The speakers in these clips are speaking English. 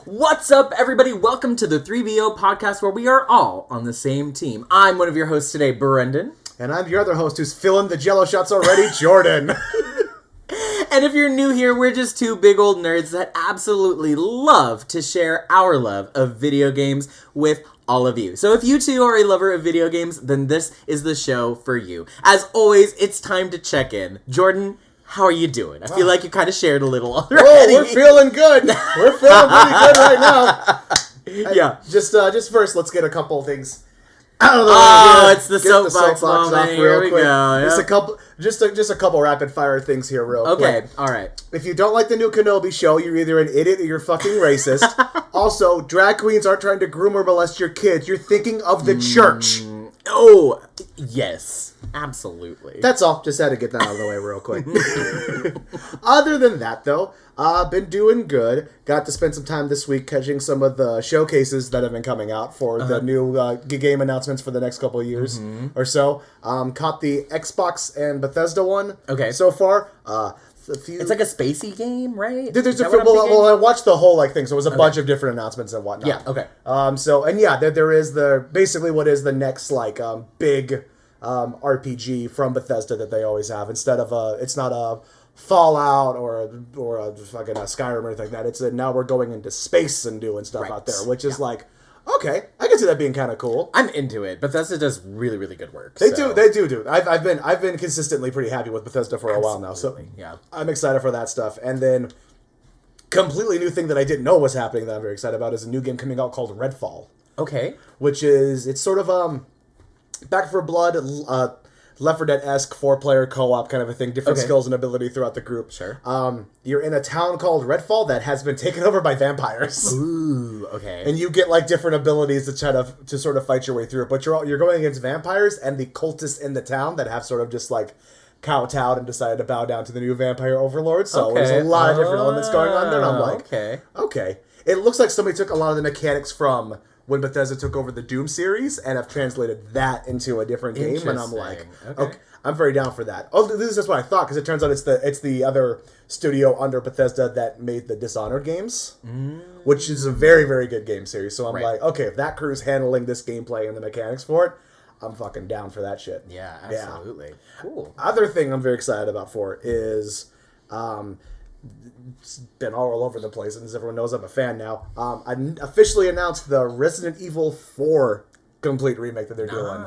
What's up, everybody? Welcome to the 3VO podcast where we are all on the same team. I'm one of your hosts today, Brendan. And I'm your other host who's filling the jello shots already, Jordan. And if you're new here, we're just two big old nerds that absolutely love to share our love of video games with all of you. So if you too are a lover of video games, then this is the show for you. As always, it's time to check in. Jordan, how are you doing? I feel like you kind of shared a little already. Oh, we're feeling good. We're feeling pretty good right now. Yeah. Just first, let's get a couple of things out of the way. Oh, it's the soapbox moment. Here we go. Yep. Just a couple rapid fire things here, real quick. Okay, all right. If you don't like the new Kenobi show, you're either an idiot or you're fucking racist. Also, drag queens aren't trying to groom or molest your kids. You're thinking of the church. Oh, yes. Absolutely. That's all. Just had to get that out of the way real quick. Other than that, though, been doing good. Got to spend some time this week catching some of the showcases that have been coming out for the new game announcements for the next couple of years or so. Caught the Xbox and Bethesda one so far. It's like a spacey game, right? There's I watched the whole thing, so it was a bunch of different announcements and whatnot. Yeah, okay. There is basically what is the next big RPG from Bethesda that they always have. Instead of it's not a Fallout or a fucking Skyrim or anything like that. It's now we're going into space and doing stuff out there, which is okay, I can see that being kind of cool. I'm into it. Bethesda does really, really good work. They do. I've been consistently pretty happy with Bethesda for a while now, so yeah, I'm excited for that stuff. And then, completely new thing that I didn't know was happening that I'm very excited about is a new game coming out called Redfall. Okay, it's sort of Back 4 Blood, Left 4 Dead-esque 4-player co-op kind of a thing, different skills and ability throughout the group. Sure. You're in a town called Redfall that has been taken over by vampires. Ooh, okay. And you get different abilities to try to sort of fight your way through it. But you're going against vampires and the cultists in the town that have sort of just kowtowed and decided to bow down to the new vampire overlord. So there's a lot of different elements going on there. And I'm okay. It looks like somebody took a lot of the mechanics from when Bethesda took over the Doom series and have translated that into a different game, and I'm okay, I'm very down for that. Oh, this is just what I thought, because it turns out it's the other studio under Bethesda that made the Dishonored games, which is a very, very good game series. So I'm okay, if that crew's handling this gameplay and the mechanics for it, I'm fucking down for that shit. Yeah, absolutely. Yeah. Cool. Other thing I'm very excited about is it's been all over the place, and as everyone knows, I'm a fan now. I officially announced the Resident Evil 4 complete remake that they're doing.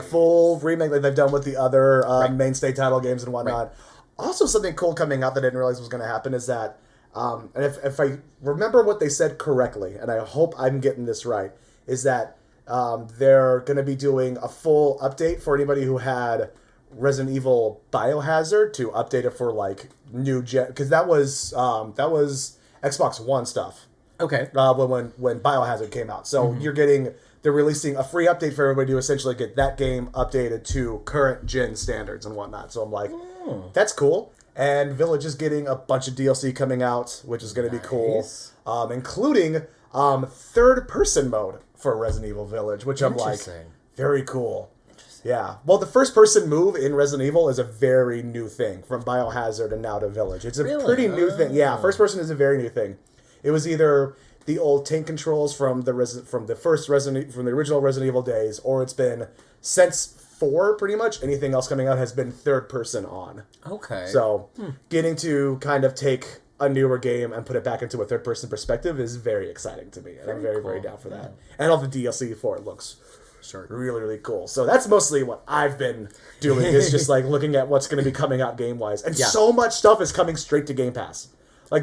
Full remake like they've done with the other mainstay title games and whatnot. Right. Also, something cool coming out that I didn't realize was going to happen is that, and if I remember what they said correctly, and I hope I'm getting this right, is that they're going to be doing a full update for anybody who had Resident Evil Biohazard to update it for new gen, because that was Xbox One stuff. Okay. When Biohazard came out, so they're releasing a free update for everybody to essentially get that game updated to current gen standards and whatnot. So I'm that's cool. And Village is getting a bunch of DLC coming out, which is going to be cool, including third person mode for Resident Evil Village, which I'm very cool. Yeah. Well, the first-person move in Resident Evil is a very new thing from Biohazard and now to Village. It's a pretty new thing. Yeah, first-person is a very new thing. It was either the old tank controls from the original Resident Evil days, or it's been since 4 pretty much. Anything else coming out has been third-person on. Okay. So getting to kind of take a newer game and put it back into a third-person perspective is very exciting to me, and I'm very, very down for that. And all the DLC for it looks really, really cool. So that's mostly what I've been doing, is just looking at what's going to be coming out game-wise. And so much stuff is coming straight to Game Pass.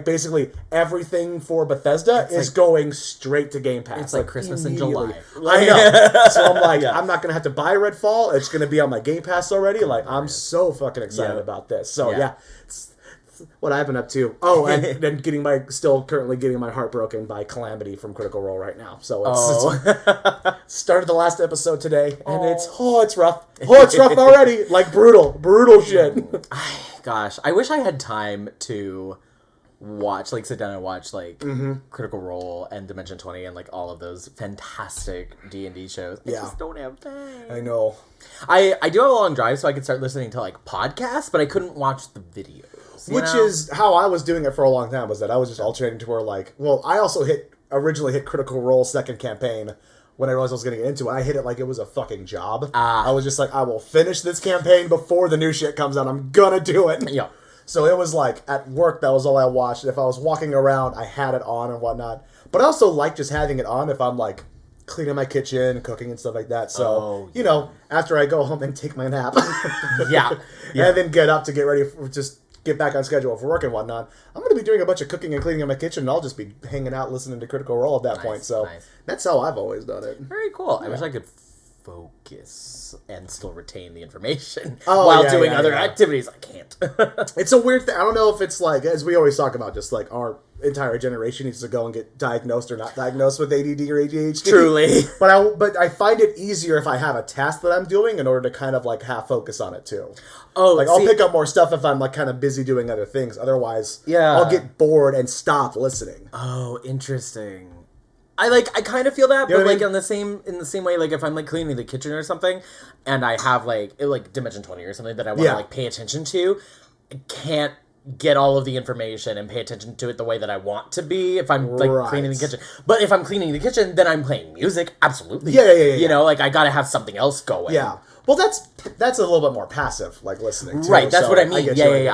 Basically, everything for Bethesda is going straight to Game Pass. It's like Christmas in July. I know. So I'm I'm not going to have to buy Redfall. It's going to be on my Game Pass already. I'm so fucking excited about this. So, it's what I've been up to. Oh, and then still currently getting my heart broken by Calamity from Critical Role right now. So it's started the last episode today, and it's rough. It's rough already. Brutal shit. Gosh, I wish I had time to watch, sit down and watch, Critical Role and Dimension 20 and, all of those fantastic D&D shows. I just don't have time. I know. I do have a long drive, so I could start listening to, podcasts, but I couldn't watch the videos. Which is how I was doing it for a long time, was that I was just alternating to where, I also hit originally hit Critical Role second campaign when I realized I was going to get into it. I hit it like it was a fucking job. I was just like, I will finish this campaign before the new shit comes out. I'm gonna do it. Yeah. So it was like, at work, that was all I watched. If I was walking around, I had it on and whatnot. But I also like just having it on if I'm, like, cleaning my kitchen, cooking and stuff like that. So, you know, after I go home and take my nap. Yeah. And then get up to get ready for just get back on schedule for work and whatnot, I'm going to be doing a bunch of cooking and cleaning in my kitchen, and I'll just be hanging out listening to Critical Role at that point. So that's how I've always done it. Very cool. I wish I could focus and still retain the information while doing other activities. I can't. It's a weird thing. I don't know if it's like, as we always talk about, just like our entire generation needs to go and get diagnosed or not diagnosed with ADD or ADHD. Truly. But I find it easier if I have a task that I'm doing in order to kind of like have focus on it too. Oh, like I'll pick up more stuff if I'm like kind of busy doing other things. Otherwise, I'll get bored and stop listening. Oh, interesting. I kind of feel that, but like in the same way, like if I'm like cleaning the kitchen or something, and I have like Dimension 20 or something that I want to like pay attention to, I can't get all of the information and pay attention to it the way that I want to be if I'm like cleaning the kitchen. But if I'm cleaning the kitchen, then I'm playing music. Absolutely. Yeah. You know, like I gotta have something else going. Yeah. Well, that's a little bit more passive, like listening to. Right. That's what I mean.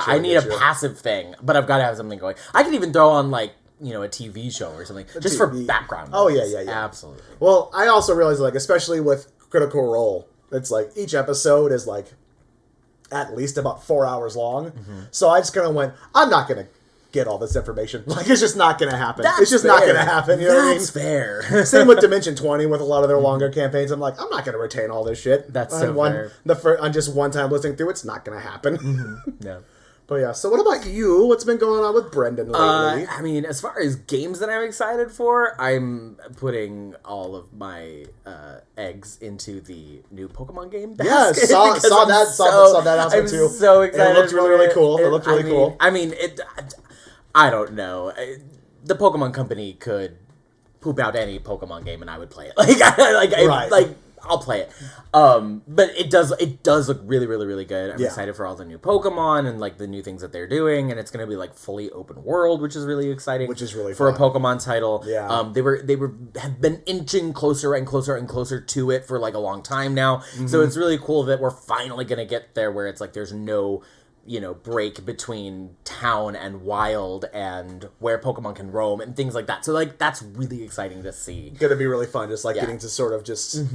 I need a passive thing, but I've got to have something going. I can even throw on like, you know, a TV show or something, just for background noise. Oh, yeah. Absolutely. Well, I also realized, like, especially with Critical Role, it's like each episode is like at least about 4 hours long. Mm-hmm. So I just kind of went, I'm not going to get all this information. Like, it's just not going to happen. It's just not going to happen. You know what I mean? That's fair. Same with Dimension 20 with a lot of their longer campaigns. I'm like, I'm not going to retain all this shit. That's so fair. On just one time listening through, it's not going to happen. Mm-hmm. Yeah. But yeah, so what about you? What's been going on with Brendan lately? I mean, as far as games that I'm excited for, I'm putting all of my eggs into the new Pokemon game basket. Yeah, saw that announcement too. I'm so excited. It looked really cool. It looked really cool. I mean, I don't know. The Pokemon Company could poop out any Pokemon game and I would play it. I'll play it. But it does look really, really, really good. I'm excited for all the new Pokemon and like the new things that they're doing, and it's gonna be like fully open world, which is really exciting. Which is really for fun. A Pokemon title. Yeah. They have been inching closer and closer and closer to it for like a long time now. Mm-hmm. So it's really cool that we're finally gonna get there where it's like there's no, you know, break between town and wild and where Pokemon can roam and things like that. So like that's really exciting to see. Gonna be really fun, just like getting to sort of just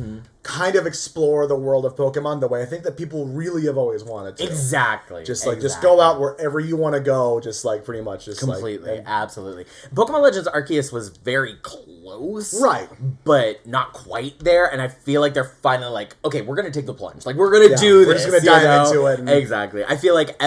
kind of explore the world of Pokemon the way I think that people really have always wanted to. Exactly. Just go out wherever you want to go, just like pretty much just completely, absolutely. Pokemon Legends Arceus was very close. Right. But not quite there, and I feel like they're finally like, okay, we're gonna take the plunge. Like we're gonna do this. We're just gonna dive into it. Exactly. I feel like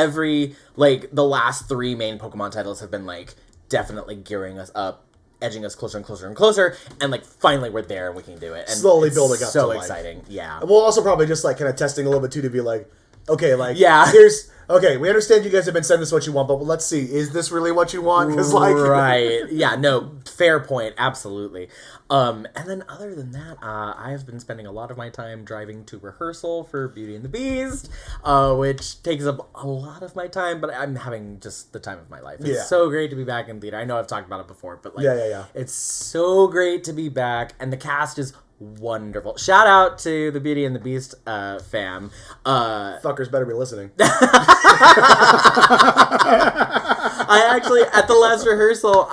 the last 3 main Pokemon titles have been like definitely gearing us up, edging us closer and closer and closer, and like finally we're there and we can do it. And slowly building up. So exciting, yeah. We'll also probably just like kind of testing a little bit too to be like, okay, like we understand you guys have been sending us what you want, but let's see, is this really what you want? Because like, right, yeah, no, fair point, absolutely. And then other than that, I have been spending a lot of my time driving to rehearsal for Beauty and the Beast, which takes up a lot of my time, but I'm having just the time of my life. It's so great to be back in theater. I know I've talked about it before, but like, it's so great to be back, and the cast is wonderful. Shout out to the Beauty and the Beast fam. Fuckers better be listening. I actually, at the last rehearsal,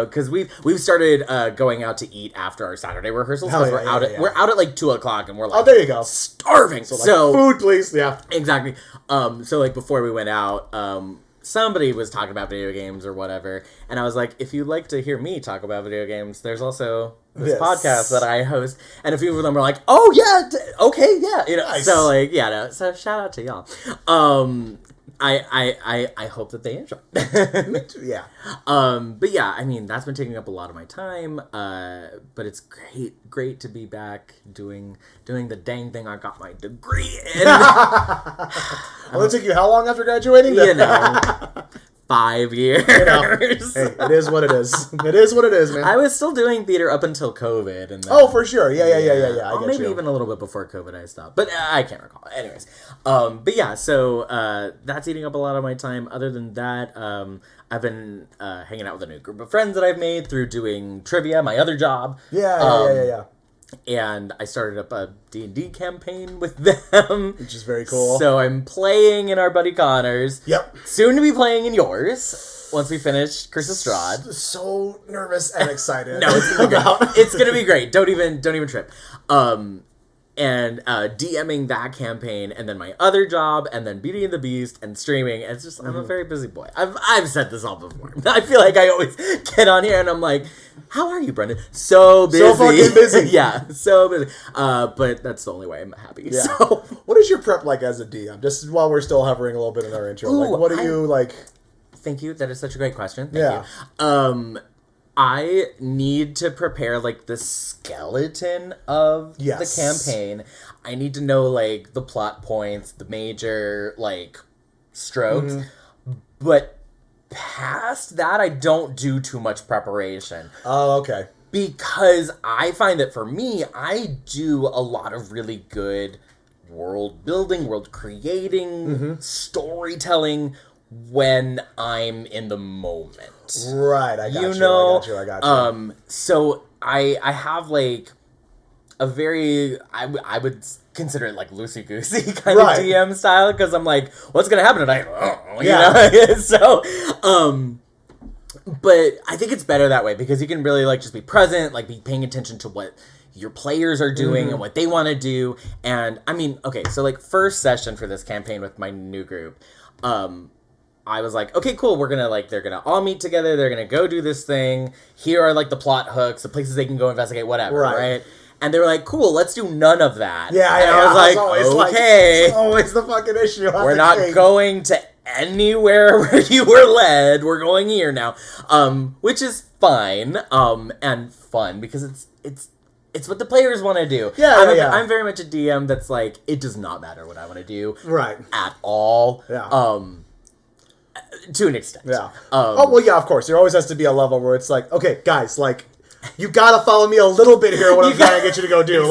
because we've started going out to eat after our Saturday rehearsals, because we're out at like 2:00 and we're like, oh, there you go, starving. So food, please. Yeah, exactly. So like before we went out, somebody was talking about video games or whatever, and I was like, if you'd like to hear me talk about video games, there's also this podcast that I host, and a few of them were like, oh yeah, okay, yeah, you know, nice. So like, yeah, no, so shout out to y'all. I hope that they enjoy. Yeah. But yeah, I mean, that's been taking up a lot of my time. But it's great to be back doing the dang thing I got my degree in. Well, it took you how long after graduating? You know, 5 years. You know, hey, it is what it is. It is what it is, man. I was still doing theater up until COVID, and then, for sure, yeah. Or maybe even a little bit before COVID, I stopped, but I can't recall. Anyways, but yeah, so that's eating up a lot of my time. Other than that, I've been hanging out with a new group of friends that I've made through doing trivia, my other job. Yeah. And I started up a D&D campaign with them. Which is very cool. So I'm playing in our buddy Connor's. Yep. Soon to be playing in yours once we finish Curse of Strahd. So nervous and excited. No, it's gonna be great. It's gonna be great. Don't even trip. And DMing that campaign, and then my other job, and then Beauty and the Beast, and streaming. And it's just, I'm a very busy boy. I've said this all before. I feel like I always get on here and I'm like, how are you, Brendan? So busy. So fucking busy. Yeah, so busy. But that's the only way I'm happy. Yeah. So. What is your prep like as a DM? Just while we're still hovering a little bit in our intro. Ooh, what do you, like... Thank you. That is such a great question. Thank you. I need to prepare, like, the skeleton of the campaign. I need to know, like, the plot points, the major, like, strokes. But past that, I don't do too much preparation. Oh, okay. Because I find that for me, I do a lot of really good world building, world creating, storytelling when I'm in the moment. Right, I got you. I got you. So I have like a very, I would consider it like loosey-goosey kind of DM style, because I'm like, what's gonna happen tonight? You know? So, but I think it's better that way, because you can really like just be present, like be paying attention to what your players are doing and what they want to do. And I mean, okay, so like first session for this campaign with my new group, I was like, okay, cool, we're gonna like, they're gonna all meet together, they're gonna go do this thing, here are like the plot hooks, the places they can go investigate, whatever, right? And they were like, cool, let's do none of that. Yeah, and I was like, okay. It's always the fucking issue. We're not going to anywhere where you were led, we're going here now. Which is fine, and fun, because it's what the players want to do. I'm very much a DM that's like, it does not matter what I want to do. Right. At all. Yeah. To an extent. Yeah. Of course. There always has to be a level where it's like, okay, guys, like, you gotta follow me a little bit here what I'm trying to get you to go do.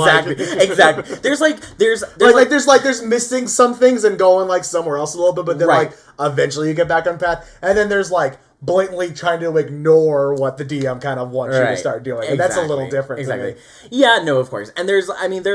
Exactly. There's missing some things and going like somewhere else a little bit, but then like eventually you get back on path. And then there's like blatantly trying to ignore what the DM kind of wants you to start doing. And that's a little different. Exactly. Yeah, no, of course. And there's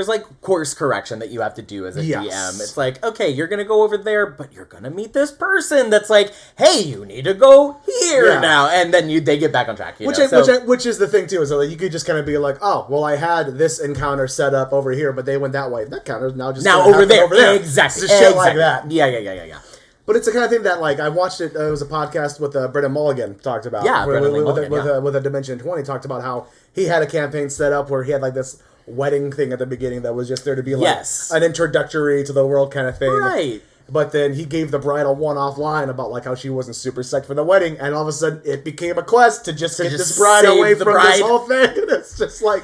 like course correction that you have to do as a DM. It's like, okay, you're going to go over there, but you're going to meet this person that's like, hey, you need to go here now. And then they get back on track. Which is the thing too, is that you could just kind of be like, oh, well, I had this encounter set up over here, but they went that way. That counter's now just over there. Exactly. Just shit like that. Yeah. But it's the kind of thing that, like, I watched it, it was a podcast with Brendan Mulligan talked about. Yeah, with a Dimension 20, talked about how he had a campaign set up where he had, like, this wedding thing at the beginning that was just there to be, like, an introductory to the world kind of thing. Right. But then he gave the bride a one-off line about, like, how she wasn't super psyched for the wedding, and all of a sudden it became a quest to just get this bride away from this whole thing. And it's just like,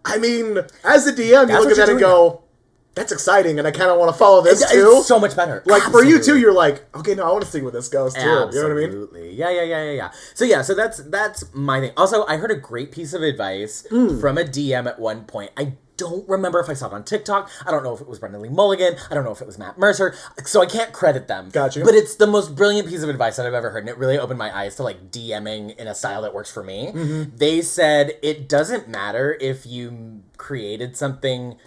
I mean, as a DM, you look at that and go, that's exciting, and I kind of want to follow this, too. It's so much better. Like, for you, too, you're like, okay, no, I want to see where this goes, too. Absolutely. You know what I mean? Absolutely. Yeah. So that's my thing. Also, I heard a great piece of advice from a DM at one point. I don't remember if I saw it on TikTok. I don't know if it was Brendan Lee Mulligan. I don't know if it was Matt Mercer. So I can't credit them. Gotcha. But it's the most brilliant piece of advice that I've ever heard, and it really opened my eyes to, like, DMing in a style that works for me. They said, it doesn't matter if you created something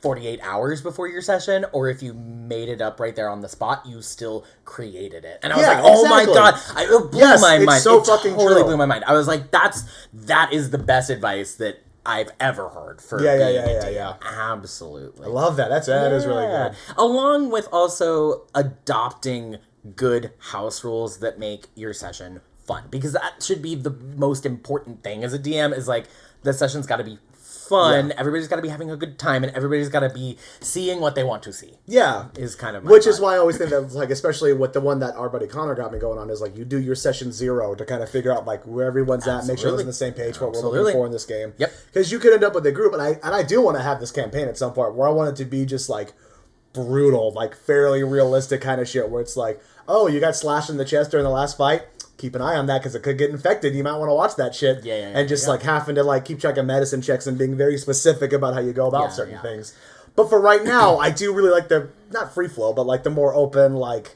48 hours before your session, or if you made it up right there on the spot, you still created it. And I was like, oh my god, it blew my mind. So it fucking totally true. blew my mind. I was like, that is the best advice that I've ever heard for yeah. Absolutely. I love that. That is really good. Along with also adopting good house rules that make your session fun, because that should be the most important thing as a DM, is like, the session's got to be fun, everybody's got to be having a good time, and everybody's got to be seeing what they want to see. Yeah. Is kind of my Which is why I always think that, like, especially with the one that our buddy Connor got me going on, is like, you do your session 0 to kind of figure out, like, where everyone's at, make sure everyone's on the same page, what we're looking for in this game. Yep. Because you could end up with a group, and I do want to have this campaign at some point where I want it to be just, like, brutal, like, fairly realistic kind of shit, where it's like, oh, you got slashed in the chest during the last fight? Keep an eye on that, because it could get infected. You might want to watch that shit. And just like having to like keep track of medicine checks and being very specific about how you go about certain things. But for right now, I do really like the, not free flow, but like the more open, like,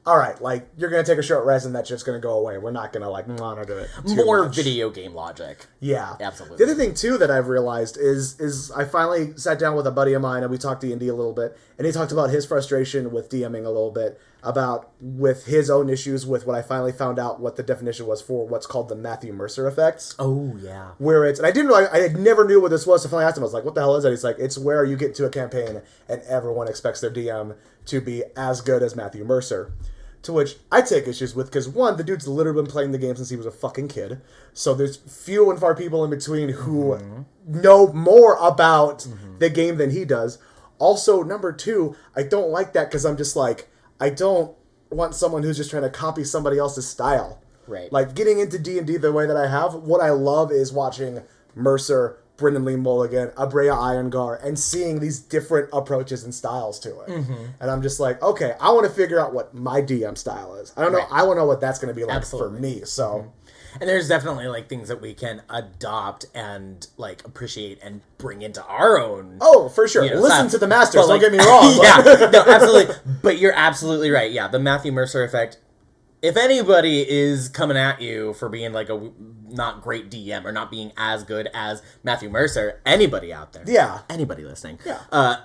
all right, like, you're going to take a short rest and that's just going to go away. We're not going to, like, monitor it too More much. video game logic. Yeah. Absolutely. The other thing, too, that I've realized is I finally sat down with a buddy of mine and we talked D&D a little bit, and he talked about his frustration with DMing a little bit, about with his own issues with what I finally found out what the definition was for what's called the Matthew Mercer effects. Oh, yeah. Where it's, and I never knew what this was, so finally asked him, I was like, what the hell is that? He's like, it's where you get into a campaign and everyone expects their DM to be as good as Matthew Mercer. To which I take issues with, because one, the dude's literally been playing the game since he was a fucking kid. So there's few and far people in between who know more about the game than he does. Also, number two, I don't like that because I'm just like, I don't want someone who's just trying to copy somebody else's style. Right. Like, getting into D&D the way that I have, what I love is watching Mercer, Brendan Lee Mulligan, Abrea Iyengar, and seeing these different approaches and styles to it. And I'm just like, okay, I want to figure out what my DM style is. I don't know. Right. I want to know what that's going to be like Absolutely. for me. So, And there's definitely, like, things that we can adopt and, like, appreciate and bring into our own... oh, for sure. You know, Listen style. to the masters. But, like, don't get me wrong. Yeah, no, absolutely. But you're absolutely right. Yeah, the Matthew Mercer effect. If anybody is coming at you for being, like, a not great DM or not being as good as Matthew Mercer, anybody out there. Yeah. Anybody listening. Yeah.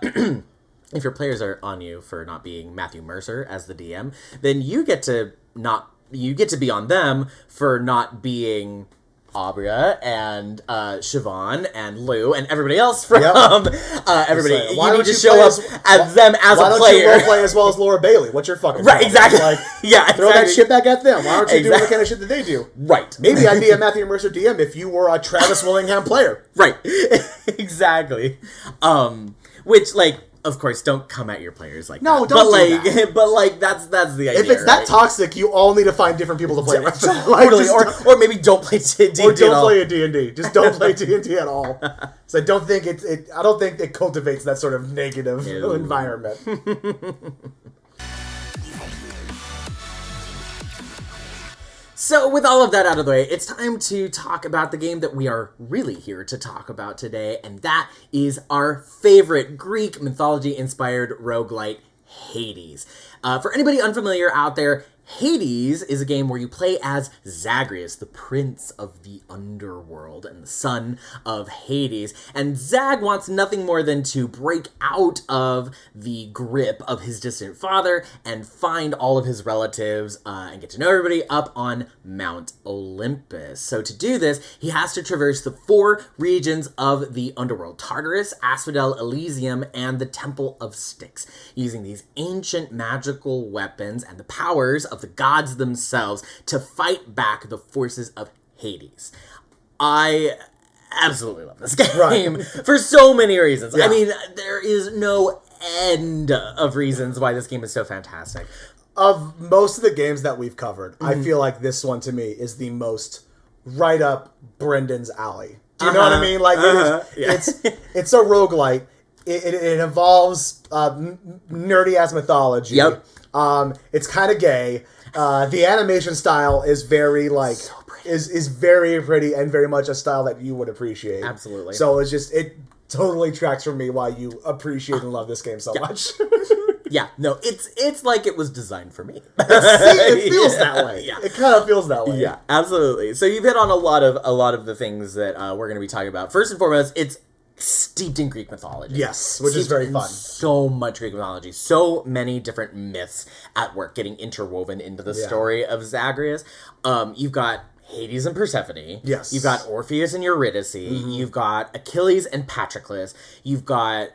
If your players are on you for not being Matthew Mercer as the DM, then you get to be on them for not being Abria and Siobhan and Lou and everybody else from everybody. Like, you need to show up as them as a player. Why don't you roleplay as well as Laura Bailey? What's your fucking Right, problem? exactly. Like, Yeah, throw that exactly. shit back at them. Why aren't you doing the Exactly. kind of shit that they do? Right. Maybe I'd be a Matthew Mercer DM if you were a Travis Willingham player. Right. Exactly. Which, like, of course, don't come at your players like No, that. don't but do like, that. But like, that's the idea. If it's that right? toxic, you all need to find different people to play with. Totally. Just Or maybe don't play D&D or at don't all. play a D&D. Just don't play D&D at all. So I don't think I don't think it cultivates that sort of negative Ew. environment. So with all of that out of the way, it's time to talk about the game that we are really here to talk about today, and that is our favorite Greek mythology-inspired roguelite, Hades. For anybody unfamiliar out there, Hades is a game where you play as Zagreus, the prince of the Underworld and the son of Hades. And Zag wants nothing more than to break out of the grip of his distant father and find all of his relatives and get to know everybody up on Mount Olympus. So to do this, he has to traverse the 4 regions of the Underworld: Tartarus, Asphodel, Elysium, and the Temple of Styx, using these ancient magical weapons and the powers of the gods themselves to fight back the forces of Hades. I absolutely love this game for so many reasons. Yeah. I mean, there is no end of reasons why this game is so fantastic. Of most of the games that we've covered, I feel like this one to me is the most right up Brendan's alley. Do you know what I mean? Like, it's a roguelite. It involves nerdy ass mythology. Yep. It's kind of gay. The animation style is very like is very pretty and very much a style that you would appreciate. Absolutely. So it totally tracks for me why you appreciate and love this game so much. Yeah, no, it's like it was designed for me. See, it feels that way. Yeah. It kind of feels that way. Yeah, absolutely. So you've hit on a lot of the things that we're going to be talking about. First and foremost, it's steeped in Greek mythology. Yes, which is very fun. So much Greek mythology. So many different myths at work getting interwoven into the story of Zagreus. You've got Hades and Persephone. Yes. You've got Orpheus and Eurydice. You've got Achilles and Patroclus. You've got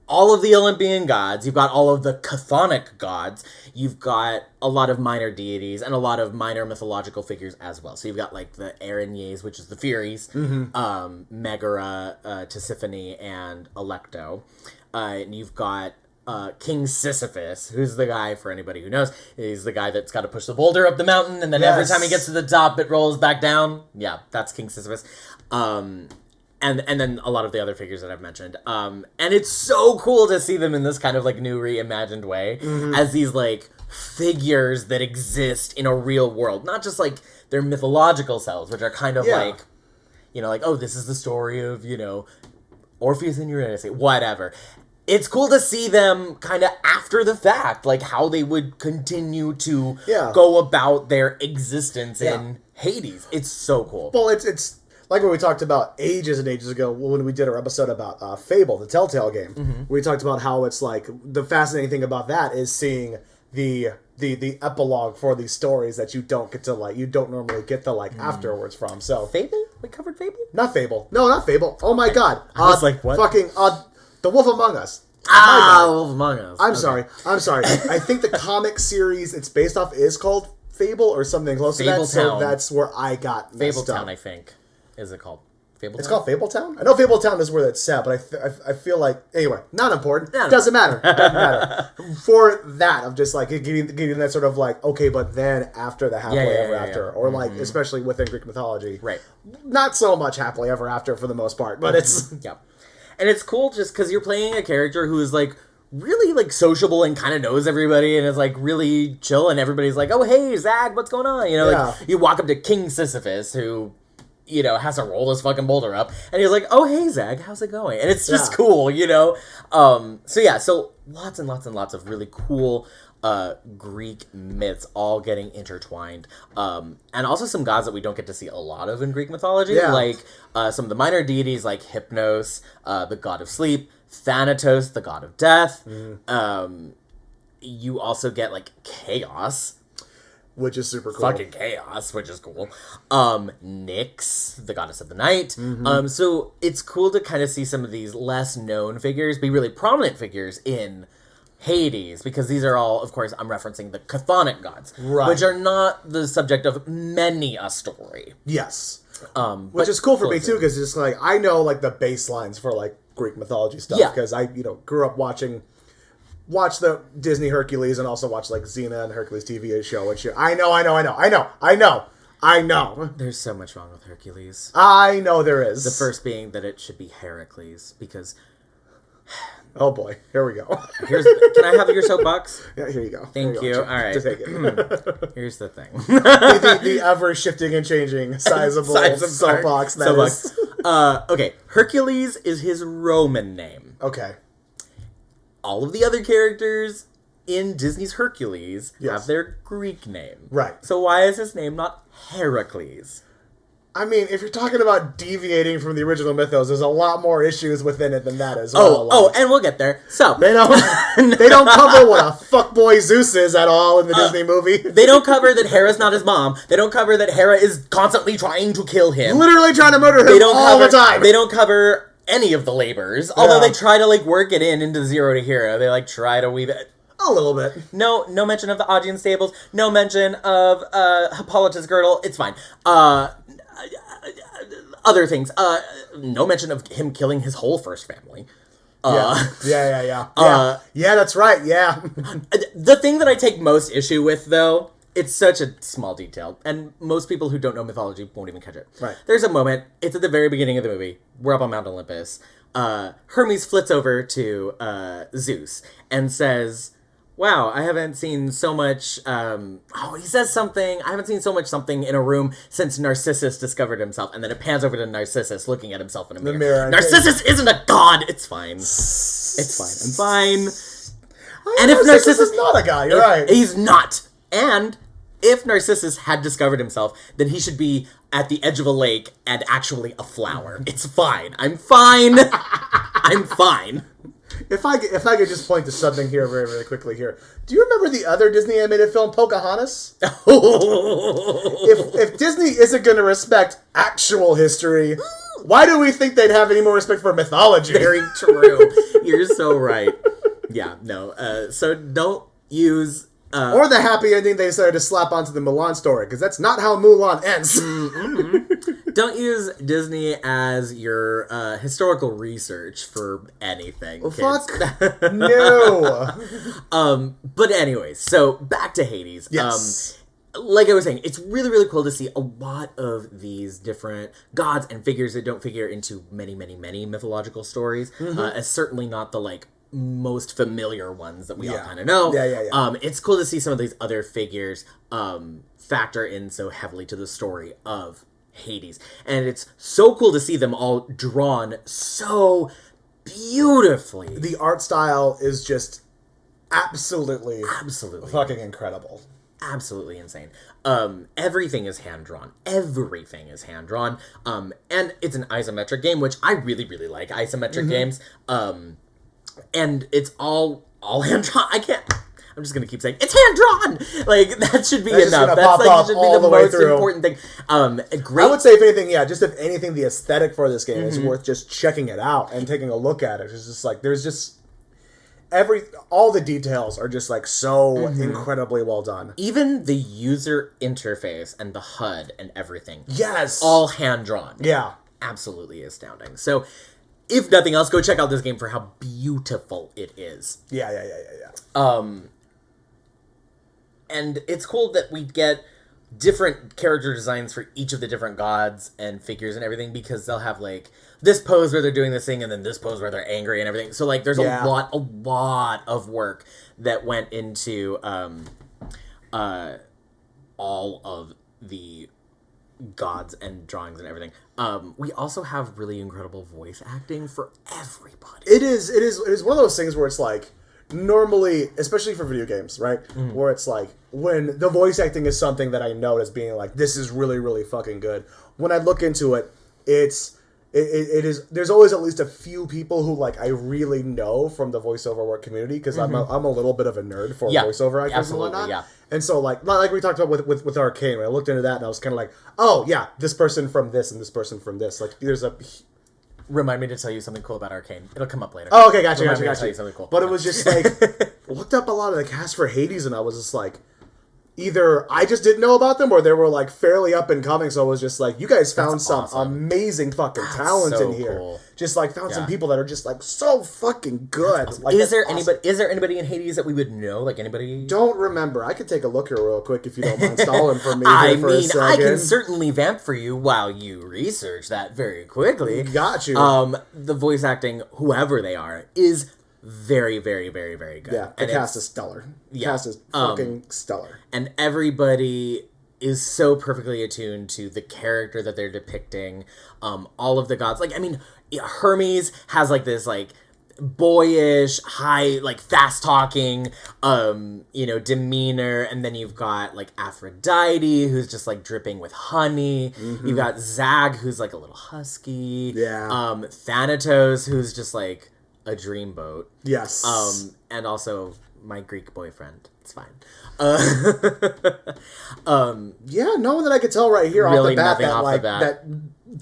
all of the Olympian gods. You've got all of the chthonic gods. You've got a lot of minor deities and a lot of minor mythological figures as well. So you've got like the Erinyes, which is the Furies, Megara, Tisiphone, and Alecto. And you've got King Sisyphus, who's the guy, for anybody who knows, he's the guy that's got to push the boulder up the mountain, and then every time he gets to the top, it rolls back down. Yeah, that's King Sisyphus. And then a lot of the other figures that I've mentioned. And it's so cool to see them in this kind of like new reimagined way as these like figures that exist in a real world. Not just like their mythological selves, which are kind of like, you know, like, oh, this is the story of, you know, Orpheus and Eurydice, whatever. it's cool to see them kind of after the fact, like how they would continue to go about their existence in Hades. It's so cool. Well, it's like when we talked about ages and ages ago when we did our episode about Fable, the Telltale game. We talked about how it's like the fascinating thing about that is seeing the epilogue for these stories that you don't get to you don't normally get the afterwards from. So Fable? We covered Fable? Not Fable. No, not Fable. Oh my god. I was like, what? Fucking The Wolf Among Us. Wolf Among Us. I'm sorry. I think the comic series it's based off is called Fable or something close to that. So that's where I got messed up. Fabletown, I think. Is it called? Fabletown? It's called Fabletown? I know Fabletown is where that's set, but I feel like... Anyway, not important. Doesn't matter. Doesn't matter. For that, of just getting that sort of okay, but then after the happily ever after. Or especially within Greek mythology. Right. Not so much happily ever after for the most part, but it's... Yeah. And it's cool just because you're playing a character who is really sociable and kind of knows everybody and is really chill and everybody's like, oh hey Zag, what's going on? You walk up to King Sisyphus who has to roll this fucking boulder up and he's like, oh hey Zag, how's it going? And it's just cool. So lots and lots and lots of really cool Greek myths all getting intertwined, and also some gods that we don't get to see a lot of in Greek mythology, some of the minor deities like Hypnos, the god of sleep, Thanatos, the god of death. You also get chaos, which is super cool. Fucking chaos, which is cool. Nyx, the goddess of the night. So it's cool to kind of see some of these less known figures be really prominent figures in Hades, because these are all, of course, I'm referencing the chthonic gods, which are not the subject of many a story. Yes. Which is cool for me, too, because it's I know, the baselines for, Greek mythology stuff, because I, grew up watched the Disney Hercules and also watched, Xena and Hercules TV show and shit. I know. There's so much wrong with Hercules. I know there is. The first being that it should be Heracles, because... Oh boy, here we go. Can I have your soapbox? Yeah, here you go. Thank you. All right. To take it. Here's the thing. the ever shifting and changing sizable soapbox. Soapbox. Okay, Hercules is his Roman name. Okay. All of the other characters in Disney's Hercules have their Greek name. Right. So why is his name not Heracles? I mean, if you're talking about deviating from the original mythos, there's a lot more issues within it than that as well. Oh, and we'll get there. So they don't cover what a fuckboy Zeus is at all in the Disney movie. They don't cover that Hera's not his mom. They don't cover that Hera is constantly trying to kill him. Literally trying to murder him all the time. They don't cover any of the labors, although they try to work it into Zero to Hero. They try to weave it. A little bit. No mention of the Augean stables. No mention of Hippolyta's girdle. It's fine. Other things. No mention of him killing his whole first family. Yeah, that's right. Yeah. The thing that I take most issue with, though, it's such a small detail, and most people who don't know mythology won't even catch it. Right. There's a moment. It's at the very beginning of the movie. We're up on Mount Olympus. Hermes flits over to Zeus and says, wow, I haven't seen so much, he says something, I haven't seen so much something in a room since Narcissus discovered himself, and then it pans over to Narcissus looking at himself in a mirror. Narcissus isn't a god! It's fine. It's fine. I'm fine. And if Narcissus is not a guy, you're right. He's not. And if Narcissus had discovered himself, then he should be at the edge of a lake and actually a flower. It's fine. I'm fine. I'm fine. If I could just point to something here very, very quickly here. Do you remember the other Disney animated film, Pocahontas? if Disney isn't going to respect actual history, why do we think they'd have any more respect for mythology? Very true. You're so right. Yeah, no. So don't use... or the happy ending they decided to slap onto the Mulan story, because that's not how Mulan ends. Don't use Disney as your historical research for anything, kids. Fuck no. But anyways, so back to Hades. Yes. Like I was saying, it's really, really cool to see a lot of these different gods and figures that don't figure into many, many, many mythological stories. As certainly not the most familiar ones that we all kind of know. Yeah. It's cool to see some of these other figures factor in so heavily to the story of Hades. And it's so cool to see them all drawn so beautifully. The art style is just absolutely fucking incredible. Absolutely insane. Everything is hand-drawn. Everything is hand-drawn. And it's an isometric game, which I really, really like isometric games. And it's all hand-drawn. I'm just gonna keep saying it's hand-drawn. Like, that should be enough. That's like should be the most important thing. Great. I would say if anything, the aesthetic for this game is worth just checking it out and taking a look at it. It's just like there's just all the details are just like so incredibly well done. Even the user interface and the HUD and everything. Yes. All hand-drawn. Yeah. Absolutely astounding. So, if nothing else, go check out this game for how beautiful it is. Yeah. And it's cool that we get different character designs for each of the different gods and figures and everything, because they'll have like this pose where they're doing this thing and then this pose where they're angry and everything. So like there's a lot of work that went into all of the gods and drawings and everything. We also have really incredible voice acting for everybody. It is one of those things where it's like, normally, especially for video games, right? Where it's like, when the voice acting is something that I know as being like, this is really, really fucking good. When I look into it, it is, there's always at least a few people who like I really know from the voiceover work community, because I'm a little bit of a nerd for voiceover actors and whatnot. Yeah. And so like we talked about with Arcane, when I looked into that and I was kind of like, oh yeah, this person from this and this person from this. Like there's a... Remind me to tell you something cool about Arcane. It'll come up later. Oh, okay, gotcha. Tell you something cool. But it was just like, looked up a lot of the cast for Hades, and I was just like, either I just didn't know about them, or they were like fairly up and coming. So I was just like, you guys found some amazing fucking talent in here. Cool. Just like found some people that are just like so fucking good. Awesome. Like, is there anybody in Hades that we would know? Like anybody? Don't remember. I could take a look here real quick if you don't mind stalling for me. I can certainly vamp for you while you research that very quickly. Got you. The voice acting, whoever they are, is very, very, very, very good. Yeah, the cast is stellar. The cast is fucking stellar. And everybody is so perfectly attuned to the character that they're depicting. All of the gods, like, I mean, Hermes has like this like boyish, high, like fast talking, demeanor, and then you've got like Aphrodite, who's just like dripping with honey. You've got Zag, who's like a little husky. Yeah. Thanatos, who's just like a dreamboat. Yes. And also my Greek boyfriend. It's fine. Yeah, no one that I could tell right here really off the bat that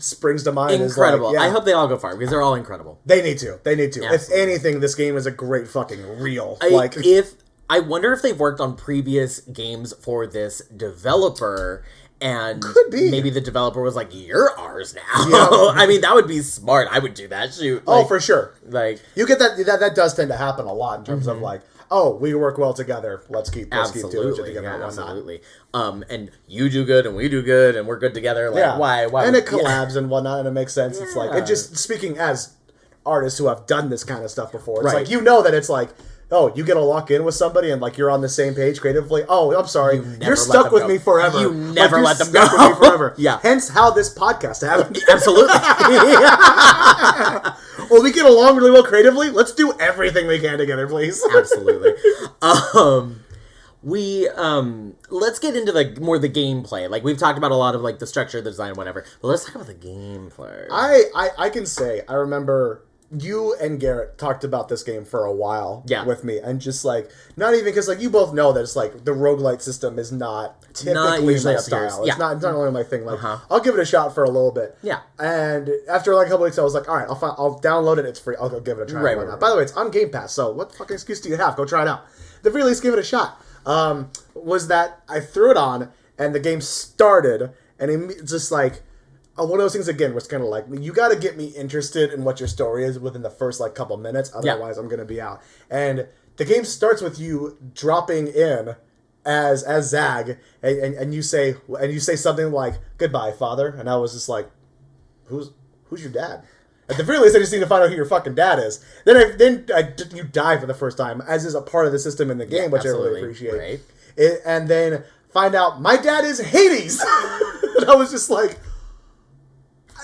springs to mind. Incredible. Is like, I hope they all go far, because they're all incredible. They need to. Absolutely. If anything, this game is a great fucking reel. I wonder if they've worked on previous games for this developer, and could be. Maybe the developer was like, "You're ours now." Yeah. I mean, that would be smart. I would do that. Shoot. For sure. Like, you get that does tend to happen a lot in terms of like, oh, we work well together. Let's keep doing shit together. Yeah, absolutely. And you do good, and we do good, and we're good together. Like, why? And it collabs and whatnot, and it makes sense. It's like, and just speaking as artists who have done this kind of stuff before, it's like, that it's like, oh, you get to lock in with somebody and like you're on the same page creatively. Oh, I'm sorry, you're stuck with me forever. You never let them go. Stuck with me forever. Yeah. Hence how this podcast happened. Absolutely. Well, we get along really well creatively. Let's do everything we can together, please. Absolutely. Let's get into the gameplay. Like, we've talked about a lot of like the structure, the design, whatever. But let's talk about the gameplay. I can say I remember you and Garrett talked about this game for a while with me, and just like, not even because like you both know that it's like the roguelite system is not typically my style. It's not really my thing. Like, I'll give it a shot for a little bit. Yeah. And after like a couple weeks, I was like, all right, I'll download it. It's free. I'll go give it a try. Right. By the way, it's on Game Pass, so what fucking excuse do you have? Go try it out. At the very least, give it a shot. Was that I threw it on and the game started, and it's just like, one of those things again was kind of like, you got to get me interested in what your story is within the first like couple minutes, otherwise I'm gonna be out. And the game starts with you dropping in as Zag, and you say something like, "Goodbye, father," and I was just like, who's your dad? At the very least, I just need to find out who your fucking dad is. Then you die for the first time, as is a part of the system in the game, which absolutely. I really appreciate. Right. And then find out my dad is Hades, and I was just like,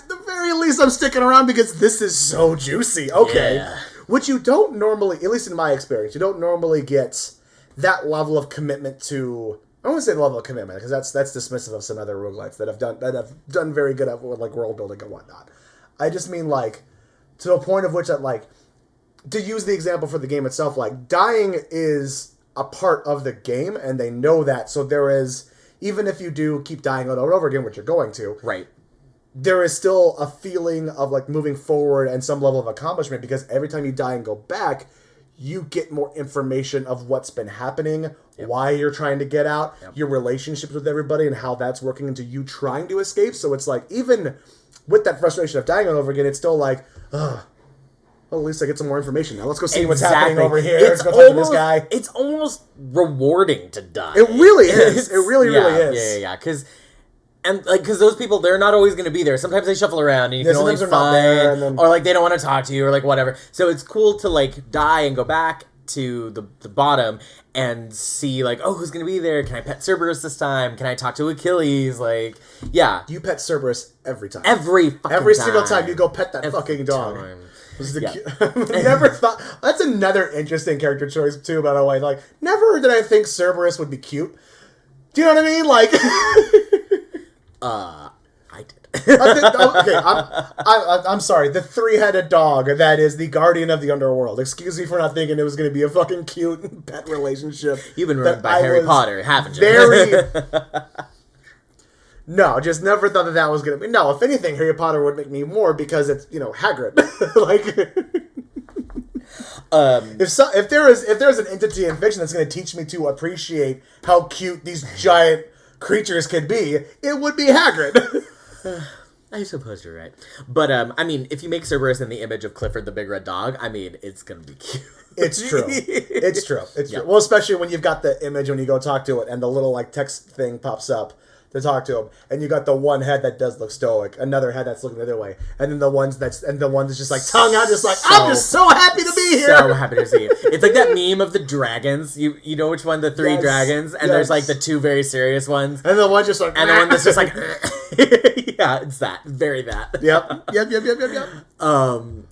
at the very least, I'm sticking around because this is so juicy. Okay. Yeah. Which you don't normally, at least in my experience, you don't normally get that level of commitment to... I don't want to say the level of commitment, because that's dismissive of some other roguelites that have done very good at like world building and whatnot. I just mean like to a point of which that like, to use the example for the game itself, like dying is a part of the game and they know that, so there is, even if you do keep dying over and over again, which you're going to, Right. there is still a feeling of like moving forward and some level of accomplishment, because every time you die and go back, you get more information of what's been happening, why you're trying to get out, your relationships with everybody, and how that's working into you trying to escape. So it's like, even with that frustration of dying over again, it's still like, ugh, well, at least I get some more information now. Let's go see what's happening over here. Let's go talk to this guy. It's almost rewarding to die. It really is. It really is. Yeah. Because those people, they're not always going to be there. Sometimes they shuffle around and you can only find, or like they don't want to talk to you or like whatever. So it's cool to like die and go back to the bottom and see like, oh, who's going to be there? Can I pet Cerberus this time? Can I talk to Achilles? Like, yeah. You pet Cerberus every time. Every single time you go pet that fucking dog. Never thought... That's another interesting character choice too, by the way. Like, never did I think Cerberus would be cute. Do you know what I mean? Like... I did. Okay, I'm sorry. The three-headed dog that is the guardian of the Underworld. Excuse me for not thinking it was going to be a fucking cute pet relationship. You've been ruined by Harry Potter, haven't you? Very... No, just never thought that was going to be... No, if anything, Harry Potter would make me more because it's, Hagrid. Like... If there's an entity in fiction that's going to teach me to appreciate how cute these giant creatures can be, it would be Hagrid. I suppose you're right. But, I mean, if you make Cerberus in the image of Clifford the Big Red Dog, I mean, it's going to be cute. It's true. It's true. Well, especially when you've got the image when you go talk to it and the little, like, text thing pops up to talk to him, and you got the one head that does look stoic, another head that's looking the other way, and then the ones that's just like tongue out, just like, I'm just so happy to be here. So happy to see you. It's like that meme of the dragons. You know which one? The three dragons, and there's like the two very serious ones, and the one just like, and the one that's just like, yeah, it's that, very that. Yep.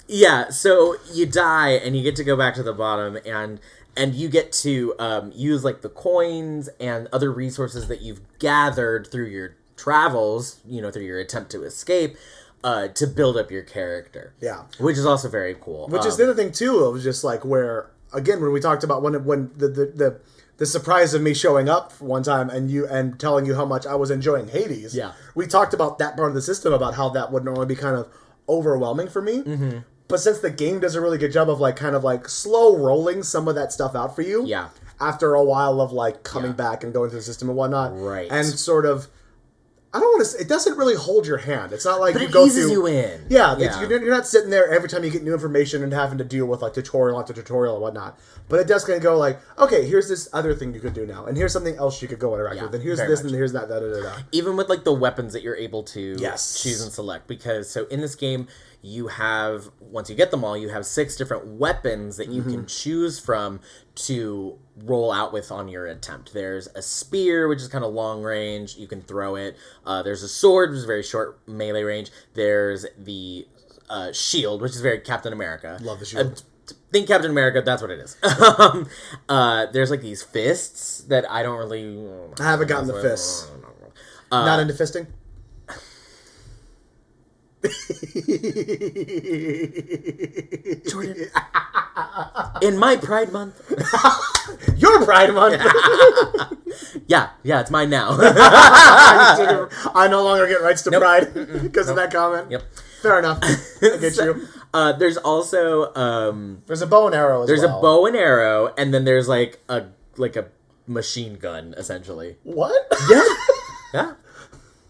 Yeah. So you die, and you get to go back to the bottom, and you get to use like the coins and other resources that you've gathered through your travels, through your attempt to escape, to build up your character. Yeah, which is also very cool. Which is the other thing too. It was just like where again when we talked about when the surprise of me showing up one time and telling you how much I was enjoying Hades. Yeah, we talked about that part of the system about how that would normally be kind of overwhelming for me. Mm-hmm. But since the game does a really good job of like kind of like slow rolling some of that stuff out for you, after a while of like coming back and going through the system and whatnot, right, and sort of, I don't want to. It doesn't really hold your hand. It's not like but you it go eases through. You in. Yeah, you're not sitting there every time you get new information and having to deal with like tutorial after tutorial and whatnot. But it does kind of go like, okay, here's this other thing you could do now, and here's something else you could go interact with, and here's this, and here's that, Even with like the weapons that you're able to choose and select, because so in this game you have, once you get them all, you have 6 different weapons that you can choose from to roll out with on your attempt. There's a spear, which is kind of long range. You can throw it. There's a sword, which is very short melee range. There's the shield, which is very Captain America. Love the shield. Think Captain America, that's what it is. There's like these fists that I don't really... I haven't gotten the fists. Not into fisting? Jordan, in my Pride Month, your Pride Month, yeah, it's mine now. I no longer get rights to Pride because of that comment. Yep, fair enough. I get you. There's also there's a bow and arrow. There's a bow and arrow, and then there's like a machine gun, essentially. What?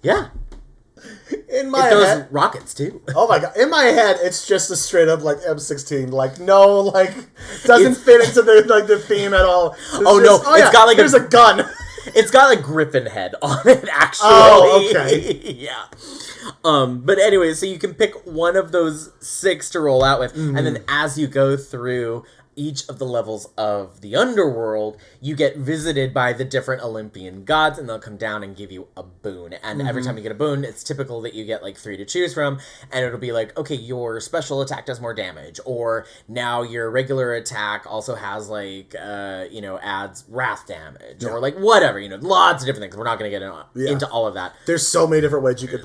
Yeah. In my those head, rockets too. Oh my god! In my head, it's just a straight up like M16. Like no, like doesn't fit into the theme at all. It's got like there's a gun. It's got a griffin head on it, actually. Oh, okay. Yeah. But anyway, so you can pick one of those 6 to roll out with, and then as you go through, each of the levels of the Underworld, you get visited by the different Olympian gods, and they'll come down and give you a boon. And every time you get a boon, it's typical that you get like 3 to choose from, and it'll be like, okay, your special attack does more damage, or now your regular attack also has like, adds wrath damage, or like whatever, lots of different things. We're not going to get into all of that. There's so many different ways you could